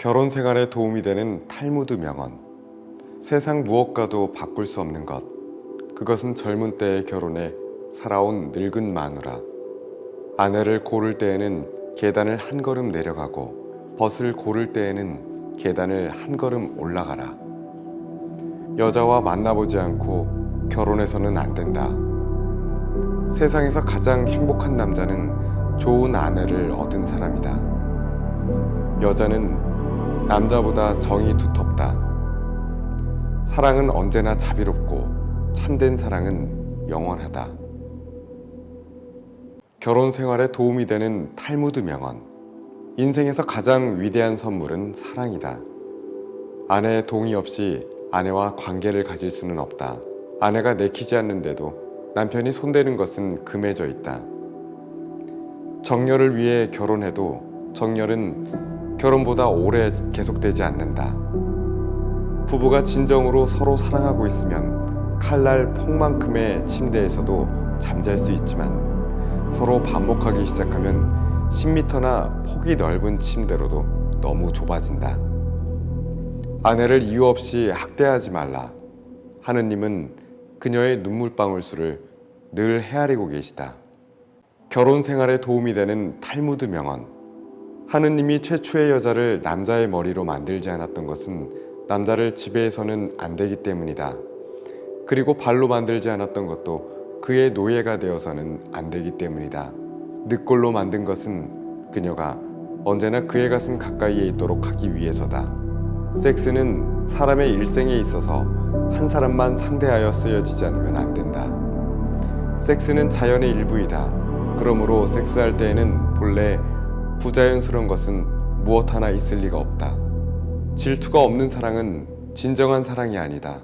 결혼 생활에 도움이 되는 탈무드 명언. 세상 무엇과도 바꿀 수 없는 것. 그것은 젊은 때의 결혼에 살아온 늙은 마누라. 아내를 고를 때에는 계단을 한 걸음 내려가고 벗을 고를 때에는 계단을 한 걸음 올라가라. 여자와 만나보지 않고 결혼해서는 안 된다. 세상에서 가장 행복한 남자는 좋은 아내를 얻은 사람이다. 여자는 남자보다 정이 두텁다. 사랑은 언제나 자비롭고 참된 사랑은 영원하다. 결혼 생활에 도움이 되는 탈무드 명언. 인생에서 가장 위대한 선물은 사랑이다. 아내의 동의 없이 아내와 관계를 가질 수는 없다. 아내가 내키지 않는데도 남편이 손대는 것은 금해져 있다. 정열을 위해 결혼해도 정열은 결혼보다 오래 계속되지 않는다. 부부가 진정으로 서로 사랑하고 있으면 칼날 폭만큼의 침대에서도 잠잘 수 있지만 서로 반복하기 시작하면 10m나 폭이 넓은 침대로도 너무 좁아진다. 아내를 이유 없이 학대하지 말라. 하느님은 그녀의 눈물방울 수를 늘 헤아리고 계시다. 결혼 생활에 도움이 되는 탈무드 명언. 하느님이 최초의 여자를 남자의 머리로 만들지 않았던 것은 남자를 지배해서는 안 되기 때문이다. 그리고 발로 만들지 않았던 것도 그의 노예가 되어서는 안 되기 때문이다. 늑골로 만든 것은 그녀가 언제나 그의 가슴 가까이에 있도록 하기 위해서다. 섹스는 사람의 일생에 있어서 한 사람만 상대하여 쓰여지지 않으면 안 된다. 섹스는 자연의 일부이다. 그러므로 섹스할 때에는 본래 부자연스러운 것은 무엇 하나 있을 리가 없다. 질투가 없는 사랑은 진정한 사랑이 아니다.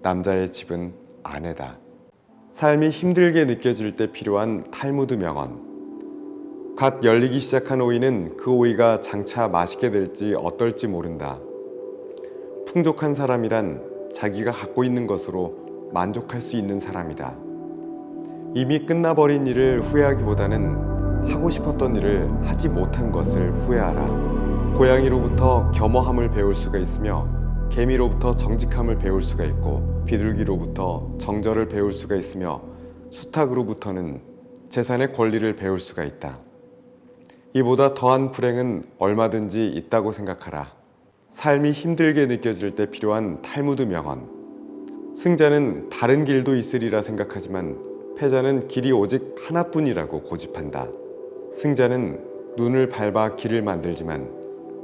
남자의 집은 아내다. 삶이 힘들게 느껴질 때 필요한 탈무드 명언. 갓 열리기 시작한 오이는 그 오이가 장차 맛있게 될지 어떨지 모른다. 풍족한 사람이란 자기가 갖고 있는 것으로 만족할 수 있는 사람이다. 이미 끝나버린 일을 후회하기보다는 하고 싶었던 일을 하지 못한 것을 후회하라. 고양이로부터 겸허함을 배울 수가 있으며 개미로부터 정직함을 배울 수가 있고 비둘기로부터 정절을 배울 수가 있으며 수탉으로부터는 재산의 권리를 배울 수가 있다. 이보다 더한 불행은 얼마든지 있다고 생각하라. 삶이 힘들게 느껴질 때 필요한 탈무드 명언. 승자는 다른 길도 있으리라 생각하지만 패자는 길이 오직 하나뿐이라고 고집한다. 승자는 눈을 밟아 길을 만들지만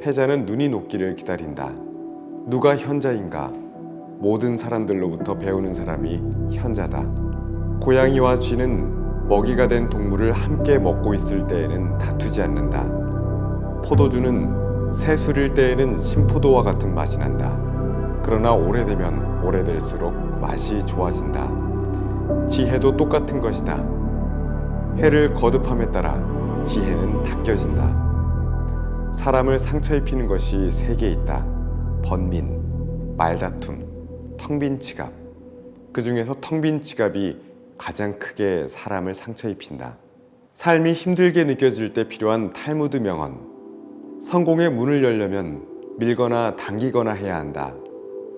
패자는 눈이 녹기를 기다린다. 누가 현자인가? 모든 사람들로부터 배우는 사람이 현자다. 고양이와 쥐는 먹이가 된 동물을 함께 먹고 있을 때에는 다투지 않는다. 포도주는 새 술일 때에는 신포도와 같은 맛이 난다. 그러나 오래되면 오래될수록 맛이 좋아진다. 지혜도 똑같은 것이다. 해를 거듭함에 따라 지혜는 닦여진다. 사람을 상처 입히는 것이 세 개 있다. 번민, 말다툼, 텅 빈 지갑. 그 중에서 텅 빈 지갑이 가장 크게 사람을 상처 입힌다. 삶이 힘들게 느껴질 때 필요한 탈무드 명언. 성공의 문을 열려면 밀거나 당기거나 해야 한다.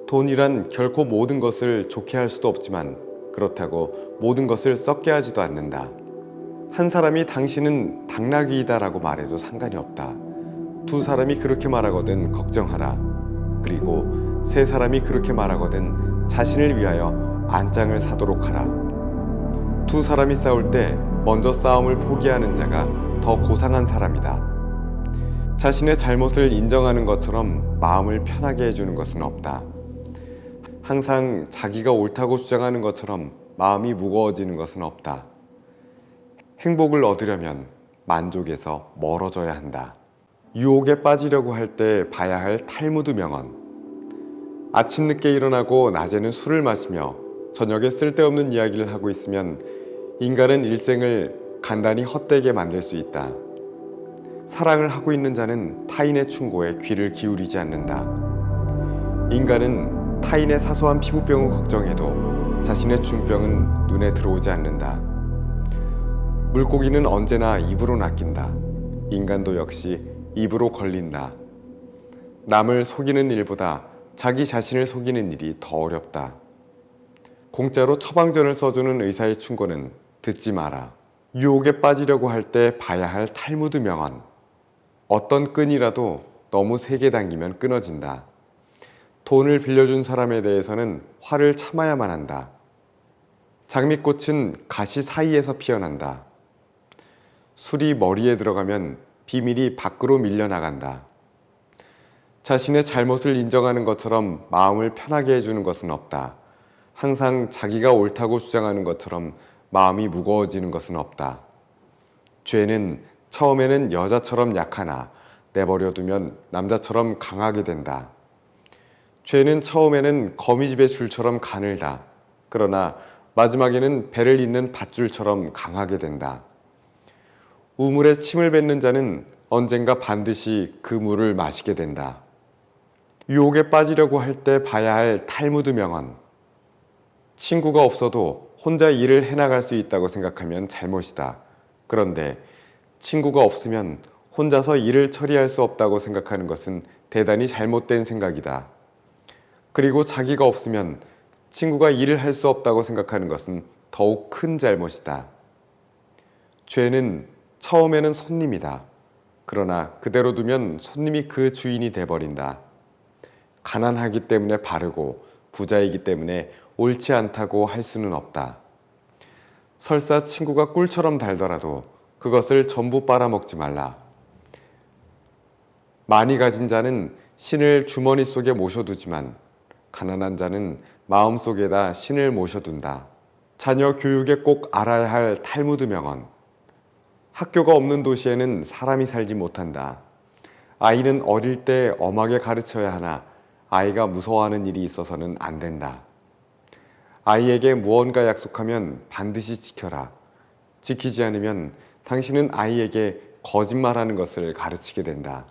돈이란 결코 모든 것을 좋게 할 수도 없지만 그렇다고 모든 것을 썩게 하지도 않는다. 한 사람이 당신은 당나귀이다 라고 말해도 상관이 없다. 두 사람이 그렇게 말하거든 걱정하라. 그리고 세 사람이 그렇게 말하거든 자신을 위하여 안장을 사도록 하라. 두 사람이 싸울 때 먼저 싸움을 포기하는 자가 더 고상한 사람이다. 자신의 잘못을 인정하는 것처럼 마음을 편하게 해주는 것은 없다. 항상 자기가 옳다고 주장하는 것처럼 마음이 무거워지는 것은 없다. 행복을 얻으려면 만족에서 멀어져야 한다. 유혹에 빠지려고 할 때 봐야 할 탈무드 명언. 아침 늦게 일어나고 낮에는 술을 마시며 저녁에 쓸데없는 이야기를 하고 있으면 인간은 일생을 간단히 헛되게 만들 수 있다. 사랑을 하고 있는 자는 타인의 충고에 귀를 기울이지 않는다. 인간은 타인의 사소한 피부병을 걱정해도 자신의 중병은 눈에 들어오지 않는다. 물고기는 언제나 입으로 낚인다. 인간도 역시 입으로 걸린다. 남을 속이는 일보다 자기 자신을 속이는 일이 더 어렵다. 공짜로 처방전을 써주는 의사의 충고는 듣지 마라. 유혹에 빠지려고 할 때 봐야 할 탈무드 명언. 어떤 끈이라도 너무 세게 당기면 끊어진다. 돈을 빌려준 사람에 대해서는 화를 참아야만 한다. 장미꽃은 가시 사이에서 피어난다. 술이 머리에 들어가면 비밀이 밖으로 밀려나간다. 자신의 잘못을 인정하는 것처럼 마음을 편하게 해주는 것은 없다. 항상 자기가 옳다고 주장하는 것처럼 마음이 무거워지는 것은 없다. 죄는 처음에는 여자처럼 약하나 내버려두면 남자처럼 강하게 된다. 죄는 처음에는 거미집의 줄처럼 가늘다. 그러나 마지막에는 배를 잇는 밧줄처럼 강하게 된다. 우물에 침을 뱉는 자는 언젠가 반드시 그 물을 마시게 된다. 유혹에 빠지려고 할 때 봐야 할 탈무드 명언. 친구가 없어도 혼자 일을 해나갈 수 있다고 생각하면 잘못이다. 그런데 친구가 없으면 혼자서 일을 처리할 수 없다고 생각하는 것은 대단히 잘못된 생각이다. 그리고 자기가 없으면 친구가 일을 할 수 없다고 생각하는 것은 더욱 큰 잘못이다. 죄는 처음에는 손님이다. 그러나 그대로 두면 손님이 그 주인이 돼버린다. 가난하기 때문에 바르고 부자이기 때문에 옳지 않다고 할 수는 없다. 설사 친구가 꿀처럼 달더라도 그것을 전부 빨아먹지 말라. 많이 가진 자는 신을 주머니 속에 모셔두지만 가난한 자는 마음속에다 신을 모셔둔다. 자녀 교육에 꼭 알아야 할 탈무드 명언. 학교가 없는 도시에는 사람이 살지 못한다. 아이는 어릴 때 엄하게 가르쳐야 하나 아이가 무서워하는 일이 있어서는 안 된다. 아이에게 무언가 약속하면 반드시 지켜라. 지키지 않으면 당신은 아이에게 거짓말하는 것을 가르치게 된다.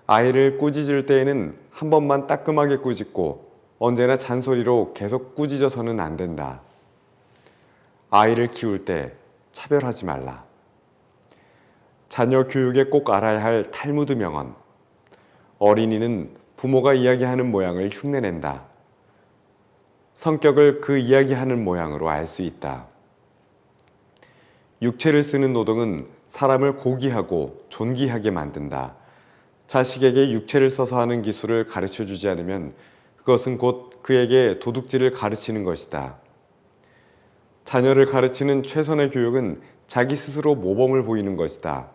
아이를 꾸짖을 때에는 한 번만 따끔하게 꾸짖고 언제나 잔소리로 계속 꾸짖어서는 안 된다. 아이를 키울 때 차별하지 말라. 자녀 교육에 꼭 알아야 할 탈무드 명언. 어린이는 부모가 이야기하는 모양을 흉내낸다. 성격을 그 이야기하는 모양으로 알 수 있다. 육체를 쓰는 노동은 사람을 고귀하고 존귀하게 만든다. 자식에게 육체를 써서 하는 기술을 가르쳐주지 않으면 그것은 곧 그에게 도둑질을 가르치는 것이다. 자녀를 가르치는 최선의 교육은 자기 스스로 모범을 보이는 것이다.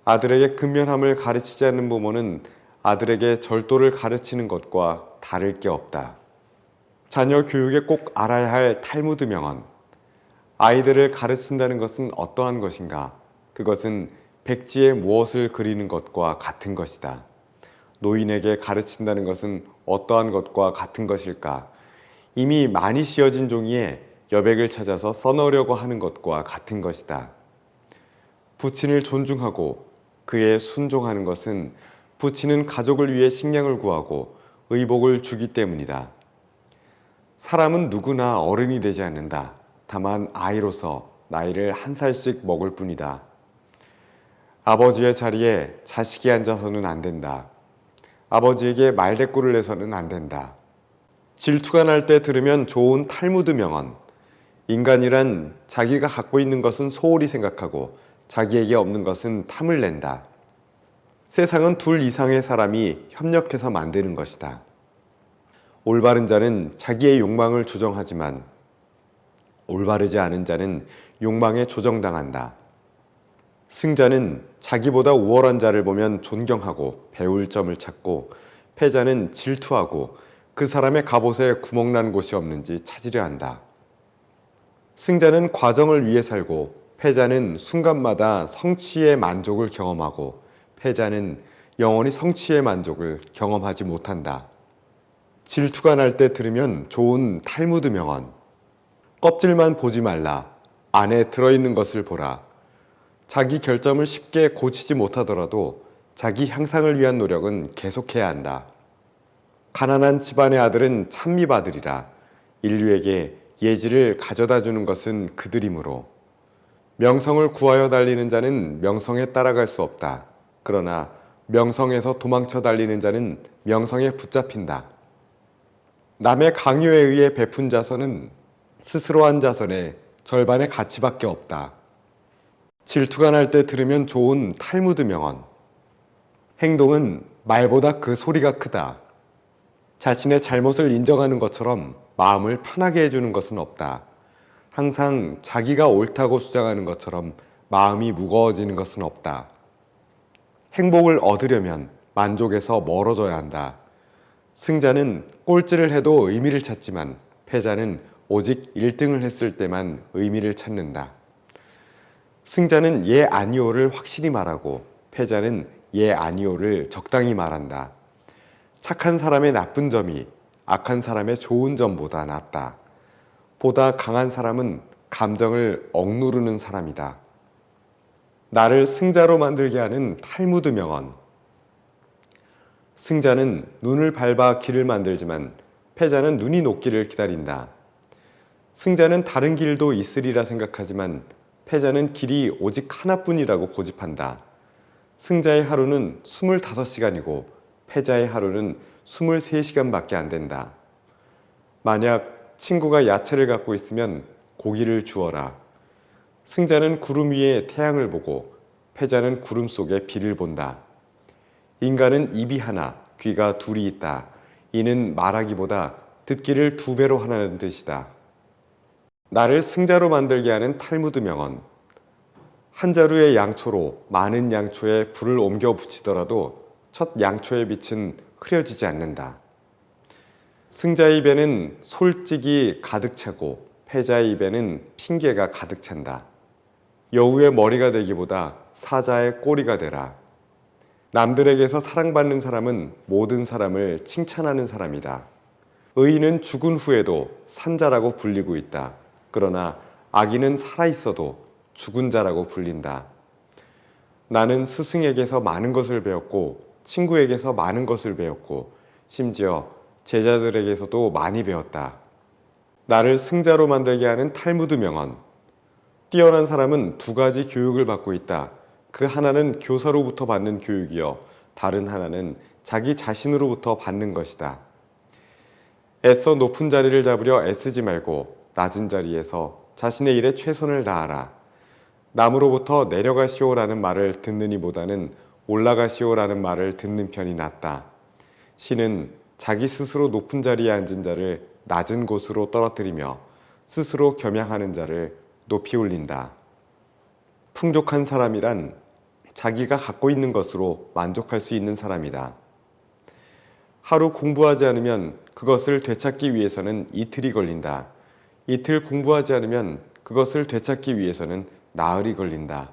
아들에게 근면함을 가르치지 않는 부모는 아들에게 절도를 가르치는 것과 다를 게 없다. 자녀 교육에 꼭 알아야 할 탈무드 명언. 아이들을 가르친다는 것은 어떠한 것인가? 그것은 백지에 무엇을 그리는 것과 같은 것이다. 노인에게 가르친다는 것은 어떠한 것과 같은 것일까? 이미 많이 씌어진 종이에 여백을 찾아서 써넣으려고 하는 것과 같은 것이다. 부친을 존중하고 그에 순종하는 것은 부친은 가족을 위해 식량을 구하고 의복을 주기 때문이다. 사람은 누구나 어른이 되지 않는다. 다만 아이로서 나이를 한 살씩 먹을 뿐이다. 아버지의 자리에 자식이 앉아서는 안 된다. 아버지에게 말대꾸를 내서는 안 된다. 질투가 날 때 들으면 좋은 탈무드 명언. 인간이란 자기가 갖고 있는 것은 소홀히 생각하고 자기에게 없는 것은 탐을 낸다. 세상은 둘 이상의 사람이 협력해서 만드는 것이다. 올바른 자는 자기의 욕망을 조정하지만 올바르지 않은 자는 욕망에 조정당한다. 승자는 자기보다 우월한 자를 보면 존경하고 배울 점을 찾고 패자는 질투하고 그 사람의 갑옷에 구멍난 곳이 없는지 찾으려 한다. 승자는 과정을 위해 살고 패자는 순간마다 성취의 만족을 경험하고 패자는 영원히 성취의 만족을 경험하지 못한다. 질투가 날 때 들으면 좋은 탈무드 명언. 껍질만 보지 말라. 안에 들어있는 것을 보라. 자기 결점을 쉽게 고치지 못하더라도 자기 향상을 위한 노력은 계속해야 한다. 가난한 집안의 아들은 찬미 받으리라. 인류에게 예지를 가져다 주는 것은 그들이므로. 명성을 구하여 달리는 자는 명성에 따라갈 수 없다. 그러나 명성에서 도망쳐 달리는 자는 명성에 붙잡힌다. 남의 강요에 의해 베푼 자선은 스스로 한 자선의 절반의 가치밖에 없다. 질투가 날 때 들으면 좋은 탈무드 명언. 행동은 말보다 그 소리가 크다. 자신의 잘못을 인정하는 것처럼 마음을 편하게 해주는 것은 없다. 항상 자기가 옳다고 주장하는 것처럼 마음이 무거워지는 것은 없다. 행복을 얻으려면 만족에서 멀어져야 한다. 승자는 꼴찌를 해도 의미를 찾지만 패자는 오직 1등을 했을 때만 의미를 찾는다. 승자는 예 아니오를 확실히 말하고 패자는 예 아니오를 적당히 말한다. 착한 사람의 나쁜 점이 악한 사람의 좋은 점보다 낫다. 보다 강한 사람은 감정을 억누르는 사람이다. 나를 승자로 만들게 하는 탈무드 명언. 승자는 눈을 밟아 길을 만들지만 패자는 눈이 녹기를 기다린다. 승자는 다른 길도 있으리라 생각하지만 패자는 길이 오직 하나뿐이라고 고집한다. 승자의 하루는 25시간이고 패자의 하루는 23시간밖에 안 된다. 만약 친구가 야채를 갖고 있으면 고기를 주어라. 승자는 구름 위에 태양을 보고 패자는 구름 속에 비를 본다. 인간은 입이 하나, 귀가 둘이 있다. 이는 말하기보다 듣기를 2배로 하라는 뜻이다. 나를 승자로 만들게 하는 탈무드 명언. 한 자루의 양초로 많은 양초에 불을 옮겨 붙이더라도 첫 양초의 빛은 흐려지지 않는다. 승자의 입에는 솔직이 가득 차고 패자의 입에는 핑계가 가득 찬다. 여우의 머리가 되기보다 사자의 꼬리가 되라. 남들에게서 사랑받는 사람은 모든 사람을 칭찬하는 사람이다. 의인은 죽은 후에도 산자라고 불리고 있다. 그러나 악인은 살아있어도 죽은 자라고 불린다. 나는 스승에게서 많은 것을 배웠고 친구에게서 많은 것을 배웠고 심지어 제자들에게서도 많이 배웠다. 나를 승자로 만들게 하는 탈무드 명언. 뛰어난 사람은 2가지 교육을 받고 있다. 그 하나는 교사로부터 받는 교육이요 다른 하나는 자기 자신으로부터 받는 것이다. 애써 높은 자리를 잡으려 애쓰지 말고 낮은 자리에서 자신의 일에 최선을 다하라. 남으로부터 내려가시오라는 말을 듣느니보다는 올라가시오라는 말을 듣는 편이 낫다. 신은 자기 스스로 높은 자리에 앉은 자를 낮은 곳으로 떨어뜨리며 스스로 겸양하는 자를 높이 올린다. 풍족한 사람이란 자기가 갖고 있는 것으로 만족할 수 있는 사람이다. 하루 공부하지 않으면 그것을 되찾기 위해서는 이틀이 걸린다. 이틀 공부하지 않으면 그것을 되찾기 위해서는 나흘이 걸린다.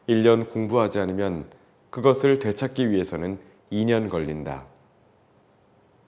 1년 공부하지 않으면 그것을 되찾기 위해서는 2년 걸린다.